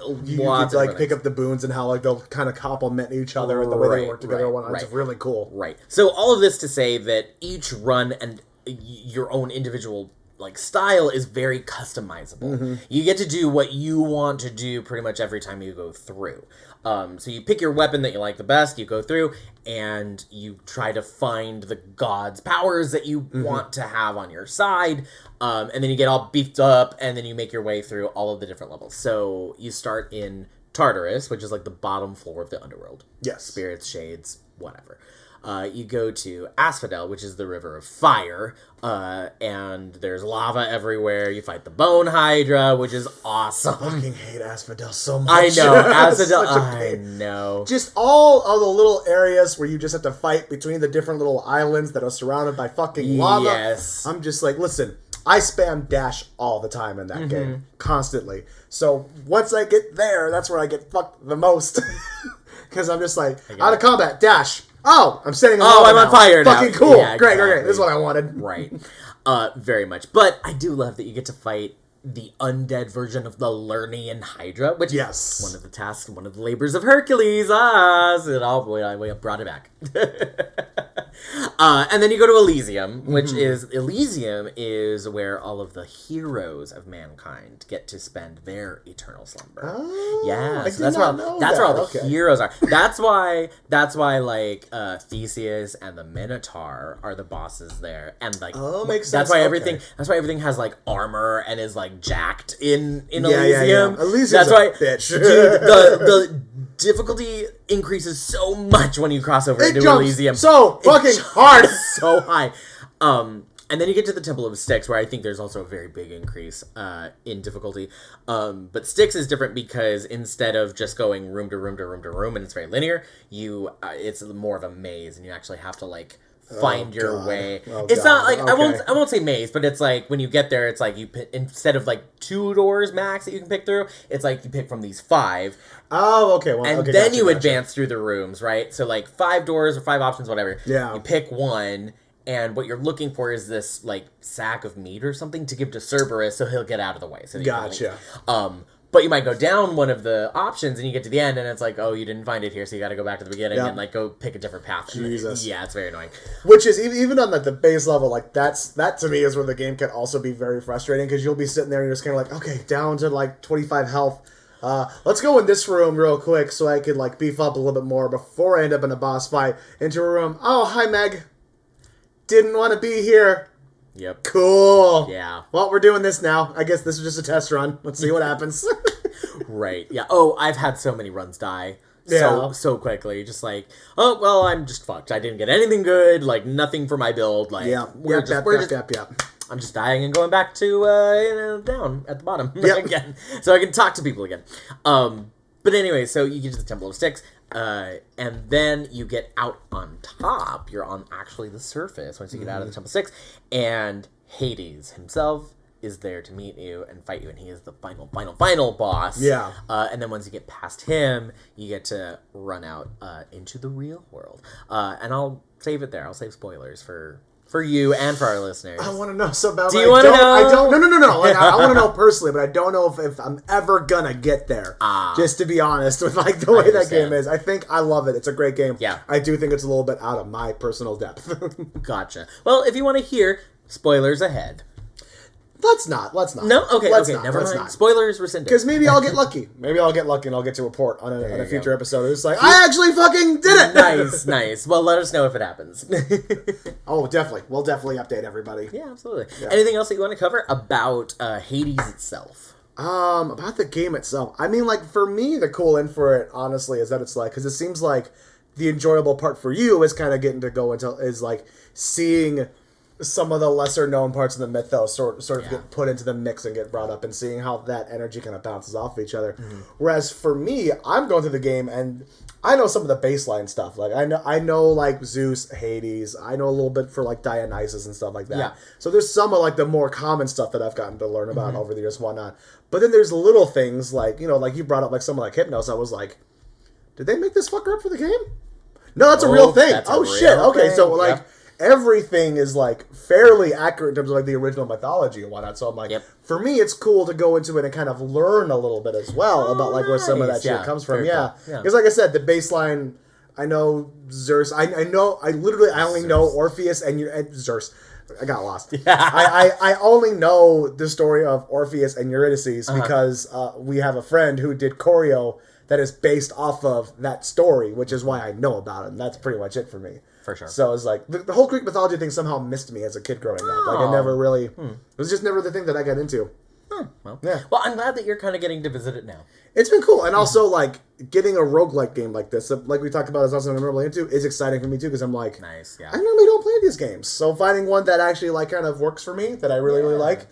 like pick up the boons and how like they'll kind of complement each other and the way they work together. It's really cool. Right. So all of this to say that each run and your own individual like style is very customizable. You get to do what you want to do pretty much every time you go through. So you pick your weapon that you like the best, you go through, and you try to find the god's powers that you want to have on your side, and then you get all beefed up, and then you make your way through all of the different levels. So you start in Tartarus, which is like the bottom floor of the Underworld. Yes. Spirits, shades, whatever. You go to Asphodel, which is the river of fire, and there's lava everywhere. You fight the Bone Hydra, which is awesome. I fucking hate Asphodel so much. I know, Asphodel, I know. Just all of the little areas where you just have to fight between the different little islands that are surrounded by fucking lava. Yes. I'm just like, listen, I spam dash all the time in that game, constantly. So once I get there, that's where I get fucked the most. Because I'm just like, out of combat, dash. Oh, I'm setting on I'm on fire now. Fucking cool. Yeah, Great. exactly. This is what I wanted. Right. Very much. But I do love that you get to fight the undead version of the Lernian Hydra, which is one of the tasks, one of the labors of Hercules. We brought it back. And then you go to Elysium, which Elysium is where all of the heroes of mankind get to spend their eternal slumber. Oh, yeah, so that's where all the heroes are. That's why like Theseus and the Minotaur are the bosses there, and like makes sense. That's why everything has like armor and is like jacked in Elysium. Yeah. Elysium's that's why, bitch. Dude, the difficulty increases so much when you cross over into Elysium. So fucking hard, so high. And then you get to the Temple of Styx, where I think there's also a very big increase in difficulty. But Styx is different because instead of just going room to room to room to room, and it's very linear, it's more of a maze, and you actually have to like find your way. It's not like I won't say maze, but it's like when you get there, it's like you instead of like 2 doors max that you can pick through, it's like you pick from these 5. Oh, okay. Well, and then you advance through the rooms, right? So like 5 doors or 5 options, whatever. Yeah. You pick one. And what you're looking for is this, like, sack of meat or something to give to Cerberus so he'll get out of the way. So Gotcha. But you might go down one of the options and you get to the end and it's like, oh, you didn't find it here, so you got to go back to the beginning and, like, go pick a different path. Jesus. Yeah, it's very annoying. Which is, even on the base level, like, that to me is where the game can also be very frustrating because you'll be sitting there and you're just kind of like, okay, down to, like, 25 health. Let's go in this room real quick so I can, like, beef up a little bit more before I end up in a boss fight. Into a room. Oh, hi, Meg. Didn't want to be here. Yep. Cool. Yeah. Well, we're doing this now. I guess this is just a test run. Let's see what happens. Right. Yeah. Oh, I've had so many runs die so quickly. Just like, oh, well, I'm just fucked. I didn't get anything good. Like, nothing for my build. Like, I'm just dying and going back to down at the bottom again. So I can talk to people again. But anyway, so you get to the Temple of Styx. And then you get out on top. You're on actually the surface once you get out of the Temple 6. And Hades himself is there to meet you and fight you. And he is the final boss. Yeah. And then once you get past him, you get to run out into the real world. And I'll save it there. I'll save spoilers for you and for our listeners. I want to know so bad. Do you want to know? I don't. No. Like, I want to know personally, but I don't know if I'm ever gonna get there. Just to be honest with like the way that game is, I think I love it. It's a great game. Yeah. I do think it's a little bit out of my personal depth. Gotcha. Well, if you want to hear spoilers ahead. Let's not. No? Okay, never mind. Spoilers rescinded. Because maybe I'll get lucky. And I'll get to report on a future episode. It's like, I actually fucking did it! Nice. Well, let us know if it happens. Oh, definitely. We'll definitely update everybody. Yeah, absolutely. Yeah. Anything else that you want to cover about Hades itself? About the game itself. I mean, like, for me, the cool end for it, honestly, is that it's like, because it seems like the enjoyable part for you is kind of getting to go into, is like, seeing some of the lesser known parts of the mythos sort of get put into the mix and get brought up, and seeing how that energy kind of bounces off of each other. Whereas for me, I'm going through the game and I know some of the baseline stuff. Like I know like Zeus, Hades. I know a little bit for like Dionysus and stuff like that. Yeah. So there's some of like the more common stuff that I've gotten to learn about over the years and whatnot. But then there's little things like, like you brought up like someone like Hypnos. I was like, did they make this fucker up for the game? No, that's a real thing. Oh shit. Okay, so like everything is like fairly accurate in terms of like the original mythology and whatnot. So I'm like, for me, it's cool to go into it and kind of learn a little bit as well about like where some of that shit comes from. Yeah, because like I said, the baseline. I know Zeus. I only know Orpheus and Zeus. I got lost. I only know the story of Orpheus and Eurydice because we have a friend who did choreo that is based off of that story, which is why I know about it. And that's pretty much it for me. For sure. So it's like the whole Greek mythology thing somehow missed me as a kid growing up. Like I never really, it was just never the thing that I got into. Well, I'm glad that you're kind of getting to visit it now. It's been cool. And also, like, getting a roguelike game like this, like we talked about, is also something I'm normally into, is exciting for me, too, because I'm like, I normally don't play these games. So finding one that actually, like, kind of works for me, that I really, really like,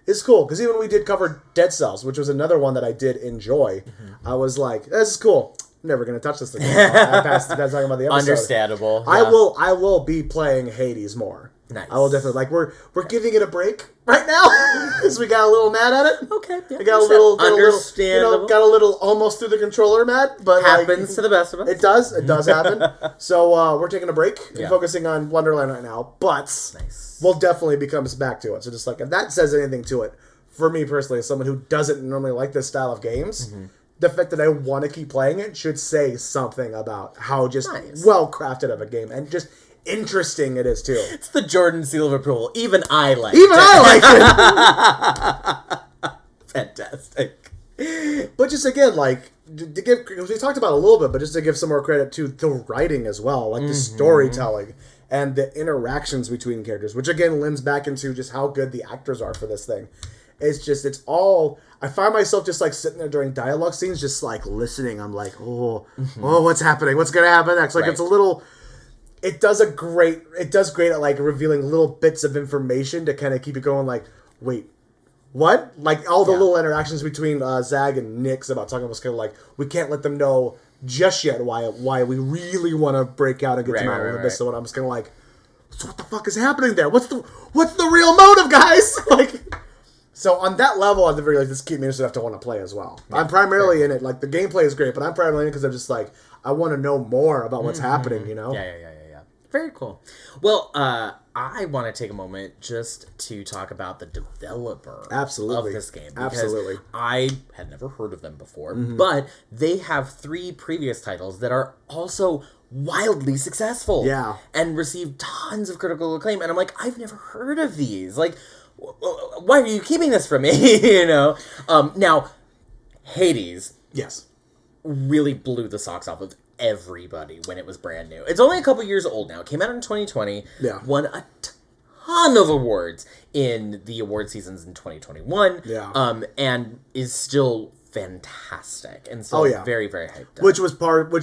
is cool. Because even when we did cover Dead Cells, which was another one that I did enjoy, I was like, this is cool. I'm never going to touch this again. I passed the talking about the episode. Understandable. I will be playing Hades more. Nice. I will definitely, like, we're giving it a break right now, because we got a little mad at it. Okay, yeah. We got a little, understandable. got a little almost through the controller mad, but happens to the best of us. It does happen. So we're taking a break and focusing on Wonderland right now, but we'll definitely be coming back to it. So just like, if that says anything to it, for me personally, as someone who doesn't normally like this style of games, the fact that I want to keep playing it should say something about how just well crafted of a game and just interesting it is too. It's the Jordan seal of approval. Even I like it. Fantastic. But just again, like, to give, we talked about it a little bit, but just to give some more credit to the writing as well, like the storytelling and the interactions between characters, which again lends back into just how good the actors are for this thing. It's all, I find myself just like sitting there during dialogue scenes, just like listening. I'm like, oh, what's happening? What's going to happen next? Like, it's a little, it does great at like revealing little bits of information to kind of keep it going. Like, wait, what? Like all the little interactions between Zag and Nyx about talking about kind of like, we can't let them know just yet why we really want to break out and get them out of the abyss. So I'm just kind of like, so what the fuck is happening there? What's the real motive, guys? Like, so on that level, at the very least, this keeps me interested enough to want to play as well. I'm primarily in it. Like, the gameplay is great, but I'm primarily in it because I'm just like, I want to know more about what's happening, you know? Yeah. Very cool. Well, I want to take a moment just to talk about the developer of this game. Because I had never heard of them before, but they have 3 previous titles that are also wildly successful. Yeah. And received tons of critical acclaim. And I'm like, I've never heard of these. Like, why are you keeping this from me? You know? Now, Hades. Yes. Really blew the socks off of everybody when it was brand new. It's only a couple years old now. It came out in 2020. Yeah. Won a ton of awards in the award seasons in 2021. Yeah. And is still fantastic and so very, very hyped up. Which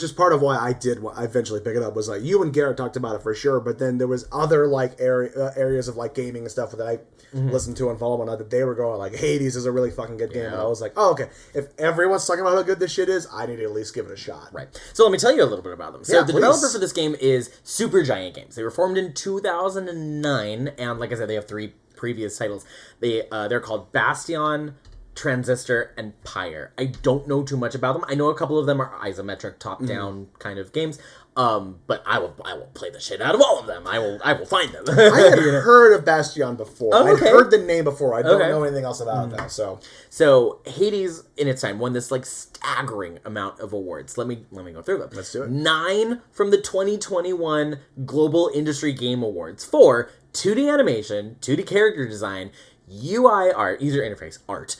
is part of why I eventually pick it up. Was like, you and Garrett talked about it for sure, but then there was other like areas of like gaming and stuff that I listened to and follow on that they were going like, Hades is a really fucking good game, and I was like, oh, okay, if everyone's talking about how good this shit is, I need to at least give it a shot. Right. So let me tell you a little bit about them. So the developer for this game is Supergiant Games. They were formed in 2009, and like I said, they have 3 previous titles. They're called Bastion, Transistor, and Pyre. I don't know too much about them. I know a couple of them are isometric, top-down kind of games. But I will play the shit out of all of them. I will find them. I had heard of Bastion before. Oh, okay. I'd heard the name before. I don't know anything else about it though. So Hades in its time won this like staggering amount of awards. Let me go through them. Let's do it. 9 from the 2021 Global Industry Game Awards for 2D animation, 2D character design, UI art, user interface art,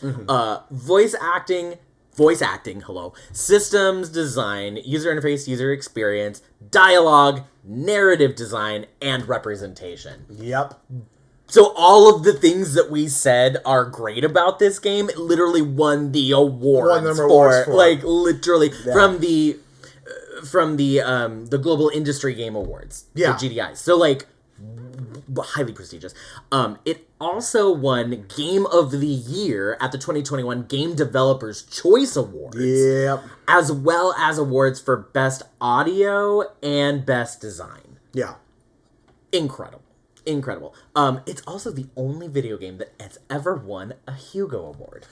voice acting, systems design, user interface, user experience, dialogue, narrative design, and representation. Yep. So all of the things that we said are great about this game literally won the awards for. Like, literally, from the Global Industry Game Awards, the GDIs. So, like, highly prestigious. It also won Game of the Year at the 2021 Game Developers Choice Awards. Yep. As well as awards for Best Audio and Best Design. Yeah. Incredible. It's also the only video game that has ever won a Hugo Award.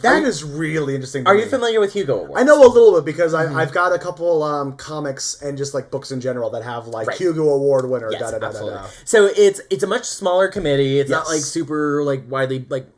That is really interesting to Are me. you familiar with Hugo Awards? I know a little bit because I've got a couple comics and just like books in general that have like Hugo Award winner. Yes, absolutely. Da. So it's a much smaller committee. It's not Yes. like super like widely like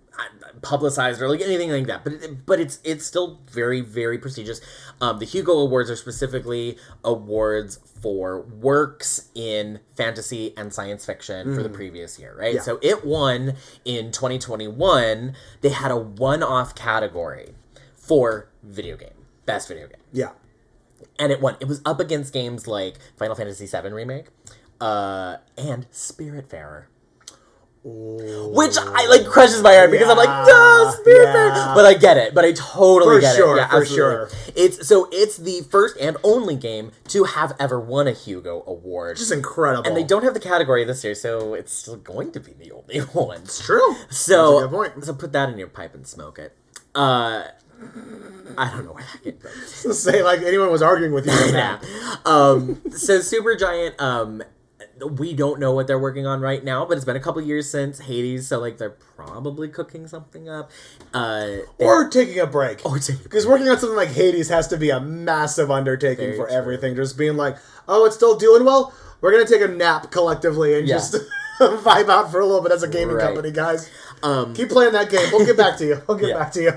publicized or like anything like that. But it's still very, very prestigious. The Hugo Awards are specifically awards for works in fantasy and science fiction for the previous year, right? Yeah. So it won in 2021. They had a one-off category for video game, best video game. Yeah. And it won. It was up against games like Final Fantasy VII Remake and Spiritfarer. Ooh. Which I like crushes my heart because I'm like, no, Spiritfarer. But I get it. But I totally get it. Yeah, For absolutely. sure. It's the first and only game to have ever won a Hugo Award. Just incredible. And they don't have the category this year, so it's still going to be the only one. It's true. So, That's a good point. so put that in your pipe and smoke it. I don't know where that came from. To say like anyone was arguing with you right now. So Supergiant, we don't know what they're working on right now, but it's been a couple years since Hades, so like they're probably cooking something up. Or taking a break. Because working on something like Hades has to be a massive undertaking for everything. Just being like, oh, it's still doing well? We're going to take a nap collectively and just vibe out for a little bit as a gaming company, guys. Keep playing that game. We'll get back to you. We'll get back to you.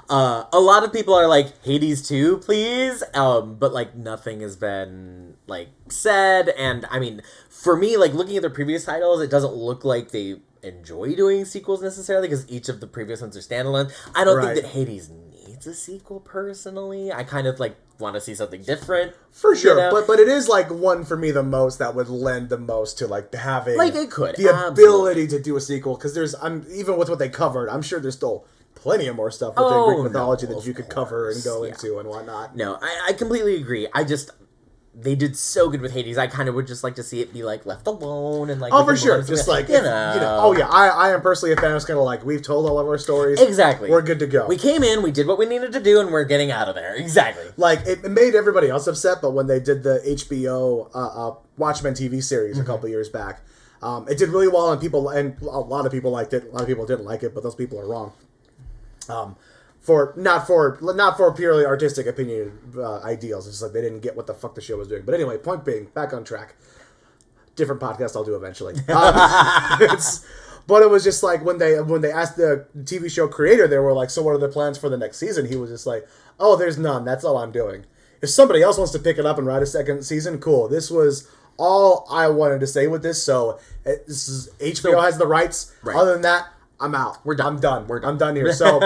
A lot of people are like, Hades 2, please, but like nothing has been like said, and I mean, for me, like looking at their previous titles, it doesn't look like they enjoy doing sequels necessarily, because each of the previous ones are standalone. I don't think that Hades needs a sequel personally. I kind of like want to see something different. For sure, you know? but it is like one for me the most that would lend the most to like having Like it could, the ability to do a sequel, because there's even with what they covered, I'm sure there's still plenty of more stuff within Greek mythology that you could cover and go into and whatnot. No, I completely agree. They did so good with Hades. I kind of would just like to see it be like left alone and like. Oh, for sure. Just like you know. Oh yeah, I am personally a fan. It's kind of like we've told all of our stories. Exactly. We're good to go. We came in, we did what we needed to do, and we're getting out of there. Exactly. Like it made everybody else upset, but when they did the HBO Watchmen TV series a couple years back, it did really well, and a lot of people liked it. A lot of people didn't like it, but those people are wrong. Not for purely artistic opinion ideals. It's just like they didn't get what the fuck the show was doing. But anyway, point being, back on track. Different podcast I'll do eventually. But it was just like when they asked the TV show creator, they were like, "So what are the plans for the next season?" He was just like, "Oh, there's none. That's all I'm doing. If somebody else wants to pick it up and write a second season, cool. This was all I wanted to say with this. So HBO has the rights. Right. Other than that, I'm out. We're done. I'm done here." So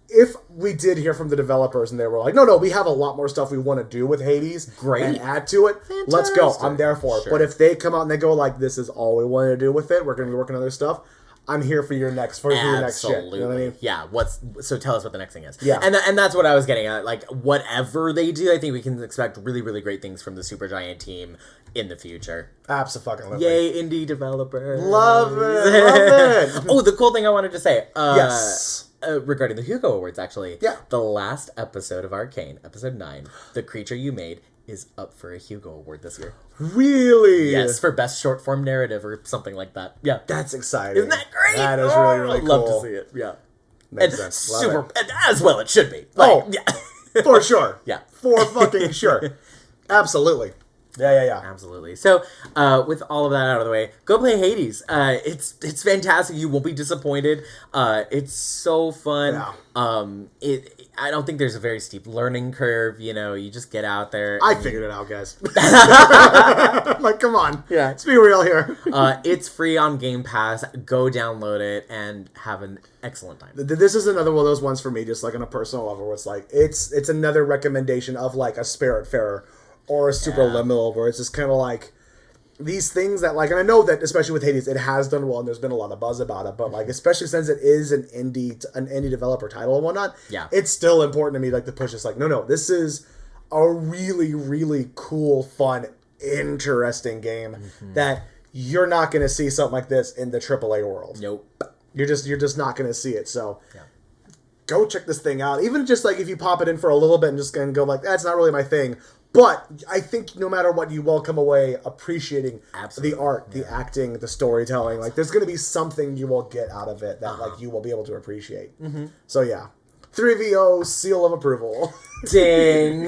if we did hear from the developers and they were like, no, we have a lot more stuff we want to do with Hades and add to it, Fantastic. Let's go. I'm there for it. Sure. But if they come out and they go like, this is all we want to do with it, we're going to be working on other stuff, I'm here for your next shit. You know what I mean? Yeah. So tell us what the next thing is. Yeah. And that's what I was getting at. Like, whatever they do, I think we can expect really, really great things from the Supergiant team in the future. Absolutely. Yay, indie developers. Love it. Oh, the cool thing I wanted to say. Yes. Regarding the Hugo Awards, actually. Yeah. The last episode of Arcane, episode 9, The Creature You Made, is up for a Hugo Award this year. Really? Yes, for best short form narrative or something like that. Yeah. That's exciting. Isn't that great? That is really, really cool. I'd love to see it. Yeah. Makes sense. Love it. And as well it should be. Yeah. For sure. Yeah. For fucking sure. Absolutely. Yeah. Absolutely. So, with all of that out of the way, go play Hades. It's fantastic. You won't be disappointed. It's so fun. Yeah. I don't think there's a very steep learning curve. You know, you just get out there. I figured it out, guys. Like, come on. Yeah. Let's be real here. It's free on Game Pass. Go download it and have an excellent time. This is another one of those ones for me, just like on a personal level, where it's like, it's another recommendation of like a Spiritfarer or a Superliminal, where it's just kind of like these things that like, and I know that especially with Hades, it has done well and there's been a lot of buzz about it, but like, especially since it is an indie developer title and whatnot, it's still important to me like to push this like, no, this is a really, really cool, fun, interesting game that you're not going to see something like this in the AAA world. Nope. You're just not going to see it. So go check this thing out. Even just like if you pop it in for a little bit and just gonna go like, that's not really my thing. But I think no matter what, you will come away appreciating the art, the acting, the storytelling. Like there's going to be something you will get out of it that like you will be able to appreciate. So yeah, 3VO seal of approval. Ding.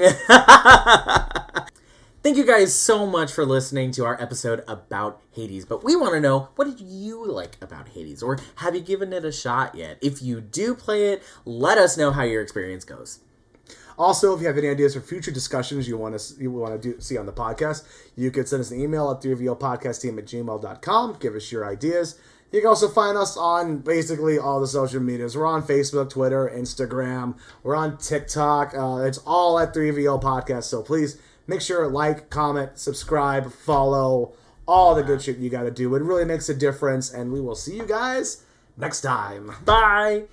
Thank you guys so much for listening to our episode about Hades. But we want to know, what did you like about Hades? Or have you given it a shot yet? If you do play it, let us know how your experience goes. Also, if you have any ideas for future discussions you want to see on the podcast, you can send us an email at 3VOpodcastteam@gmail.com. Give us your ideas. You can also find us on basically all the social medias. We're on Facebook, Twitter, Instagram. We're on TikTok. It's all at 3VO Podcast. So please make sure to like, comment, subscribe, follow, all the good shit you got to do. It really makes a difference. And we will see you guys next time. Bye.